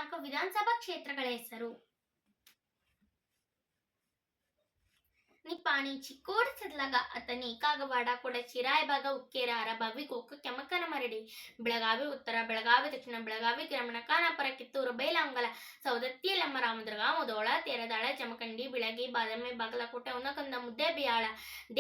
14 ವಿಧಾನಸಭಾ ಕ್ಷೇತ್ರಗಳ ಹೆಸರು: ನಿಪ್ಪಾಣಿ, ಚಿಕ್ಕೋಡಿ, ಸಿದ್ಲಗ, ಅಥಣಿ, ಕಾಗವಾಡ, ಕೊಡಚಿ, ರಾಯಬಾಗ, ಉಕ್ಕೇರಿ, ಅರಬಾವಿ, ಗೋಕಾಕ, ಕೆಮ್ಮಕ್ಕನಮರಡಿ, ಬೆಳಗಾವಿ ಉತ್ತರ, ಬೆಳಗಾವಿ ದಕ್ಷಿಣ, ಬೆಳಗಾವಿ ಗ್ರಾಮೀಣ, ಖಾನಾಪುರ, ಕಿತ್ತೂರು, ಬೈಲಹೊಂಗಲ, ಸವದತ್ತಿ, ಯಲ್ಲಮ್ಮ, ರಾಮದುರ್ಗ, ಮುಧೋಳ, ತೇರದಾಳ, ಜಮಖಂಡಿ, ಬಿಳಗಿ, ಬಾದಾಮಿ, ಬಾಗಲಕೋಟೆ, ಹುನಕಂದ, ಮುದ್ದೇಬಿಹಾಳ,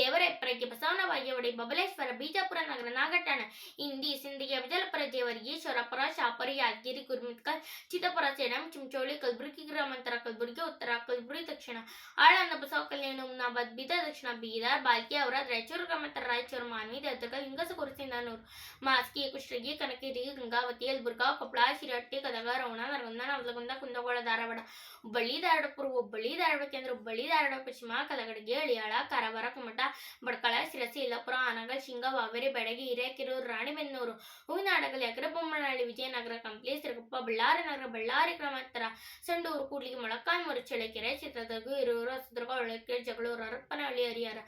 ದೇವರಹಿಪ್ಪರಗಿ, ಬಸವನ ಬಾಗೇವಾಡಿ, ಬಬಲೇಶ್ವರ, ಬಿಜಾಪುರ ನಗರ, ನಾಗಠಾಣ, ಇಂಡಿ, ಸಿಂದಗಿ, ಅಫಜಲಪುರ, ಜೇವರ್ಗಿ, ಶಹಾಪುರ, ಶಾಪುರ, ಯಾದಗಿರಿ, ಗುರುಮಿಟ್ಕಲ್, ಚಿತ್ತಾಪುರ, ಸೇಡಂ, ಚಿಂಚೋಳಿ, ಕಲಬುರಗಿ ಗ್ರಾಮಾಂತರ, ಕಲಬುರಗಿ ಉತ್ತರ, ಕಲಬುರಗಿ ದಕ್ಷಿಣ, ಆಳಂದ, ಬಸವ ಕಲ್ಯಾಣ, ಹುಮನಾಬಾದ್, ಬೀದರ್ ದಕ್ಷಿಣ, ಬೀದರ್, ಬಾಲ್ಕಿ, ಔರಾದ್, ರಾಯಚೂರು ಗ್ರಾಮಾಂತರ, ರಾಯಚೂರು, ಮಾನ್ವಿ, ದೇವದುರ್ಗ, ಲಿಂಗಸಗೂರು, ಸಿಂಧನೂರು, ಮಾಸ್ಕಿ, ಕುಷ್ಟಗಿ, ಕನಕಗಿರಿ, ಗಂಗಾವತಿ, ಯಲಬುರ್ಗಾ, ಕೊಪ್ಪಳ, ಶಿರಹಟ್ಟಿ, ಗದಗ, ರೋಣ, ನರಗುಂದ, ನವಲಗುಂದ, ಕುಂದಗೋಳ, ಧಾರವಾಡ, ಹುಬ್ಬಳ್ಳಿ, ಧಾರವಾಡ ಪೂರ್ವ, ಹುಬ್ಬಳ್ಳಿ, ಧಾರವಾಡ ಕೇಂದ್ರ, ಹುಬ್ಬಳ್ಳಿ, ಧಾರವಾಡ ಪಶ್ಚಿಮ, ಕಲಗಡಗಿ, ಅಳಿಯಾಳ, ಕಾರವಾರ, ಕುಮಟಾ, ಬಡ್ಕಳ, ಶಿರಸಿ, ಯಲ್ಲಾಪುರ, ಆನಗಲ್, ಶಿಂಗಾ, ಹಾವೇರಿ, ಬೆಡಗಿ, ಹಿರೇಕೆರೂರು, ರಾಣಿಬೆನ್ನೂರು, ಹೂವಿನಹಡಗಲಿ, ಅಗ್ರಬೊಮ್ಮನಹಳ್ಳಿ, ವಿಜಯನಗರ, ಕಂಪ್ಲಿ, ಸಿರಗುಪ್ಪ, ಬಳ್ಳಾರಿ ನಗರ, ಬಳ್ಳಾರಿ ಗ್ರಾಮಾಂತರ, ಸಂಡೂರು, ಕೂಡ್ಲಿಗಿ, ಮೊಳಕಾಲ್ಮೂರು, ಚಳ್ಳಕೆರೆ, ಚಿತ್ರದುರ್ಗ, ಹಿರಿಯೂರು, ಹೊಸದುರ್ಗ, ಹೊಳಲ್ಕೆರೆ, ಜಗಳೂರು, ಹರಪನಹಳ್ಳಿ, ಹರಿಹರ,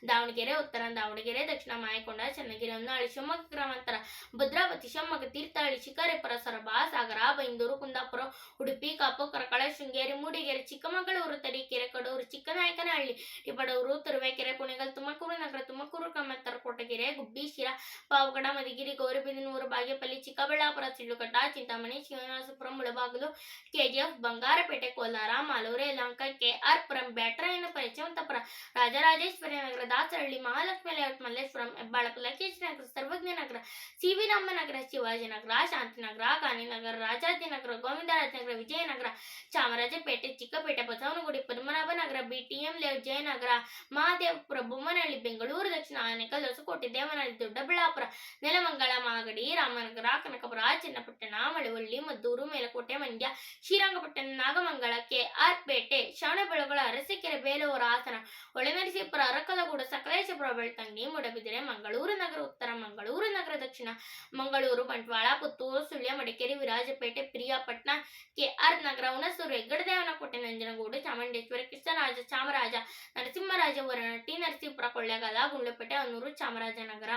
ದಾವಣಗೆರೆ ಉತ್ತರ, ದಾವಣಗೆರೆ ದಕ್ಷಿಣ, ಮಾಯಕೊಂಡ, ಚನ್ನಗಿರಿ, ಹೊನ್ನಾಳಿ, ಶಿವಮೊಗ್ಗ ಗ್ರಾಮಾಂತರ, ಭದ್ರಾವತಿ, ಶಿವಮೊಗ್ಗ, ತೀರ್ಥಹಳ್ಳಿ, ಶಿಕಾರಿಪುರ, ಸೊರಬ, ಸಾಗರ, Byndoor, Kundapura, Udupi, Kapu, ಕರಕಳ, Sringeri, Mudigere, Chikkamagaluru, Tarikere, Kadur, Chiknayakanahalli, ಟಿಪಡೂರು, Turuvekere, Kunigal, Tumakuru Nagara, Tumakuru Gramantara, Kotagere, Gubbi, Sira, Pavagada, Madhugiri, Gauribidanur, Bagepalli, Chikkaballapur, Sidlaghatta, Chintamani, Srinivaspur, Mulbagal, KGF, Bangarpet, Kolar, Malur, Yelahanka, KR Puram, Byatarayanapura, Chauntapura, Rajarajeshwari Nagar, Dasarahalli, Mahalakshmi layout, Malleshwaram, Hebbal, Lakesh Nagar, Sarvagna Nagar, CV Ramanagar, Shivajinagar, Shantinagar, Gandhinagar, Rajajinagar, Govindarajanagar, Vijayanagar, Chamarajpet, Chickpet, Basavanagudi, Padmanabhanagar, BTM layout, Jayanagar, Mahadevapura, Bommanahalli, Bengaluru Dakshina, Anekal, Hoskote, Devanahalli, Doddaballapur, Nelamangala, Magadi, Ramanagara, Kanakapura, Channapatna, Malavalli, Maddur, Melukote, Mandya, Srirangapatna, Nagamangala, K R ಪೇಟೆ, ಶ್ರವಣಬೆಳಗೊಳ, ಅರಸೀಕೆರೆ, ಬೇಲೂರು, ಹಾಸನ, ಹೊಳೆನರಸೀಪುರ, ಅರಕಲಗೂಡು, ಸಕಲೇಶಪುರ, ಬೆಳ್ತಂಗಡಿ, ಮೂಡಬಿದಿರೆ, ಮಂಗಳೂರು ನಗರ ಉತ್ತರ, ಮಂಗಳೂರು ನಗರ ದಕ್ಷಿಣ, ಮಂಗಳೂರು, ಬಂಟ್ವಾಳ, ಪುತ್ತೂರು, ಸುಳ್ಯ, ಮಡಿಕೇರಿ, ವಿರಾಜಪೇಟೆ, ಪ್ರಿಯಾಪಟ್ಟಣ, ಕೆಆರ್ ನಗರ, ಹುಣಸೂರು, ಹೆಗ್ಗಡದೇವನಕೋಟೆ, ನಂಜನಗೂಡು, ಚಾಮುಂಡೇಶ್ವರಿ, ಕೃಷ್ಣರಾಜ, ಚಾಮರಾಜ, ನರಸಿಂಹರಾಜ, ಹೊರನಟ್ಟಿ, ನರಸೀಪುರ, ಕೊಳ್ಳೇಗಾಲ, ಗುಂಡ್ಲುಪೇಟೆ, ಹನ್ನೂರು, ಚಾಮರಾಜನಗರ.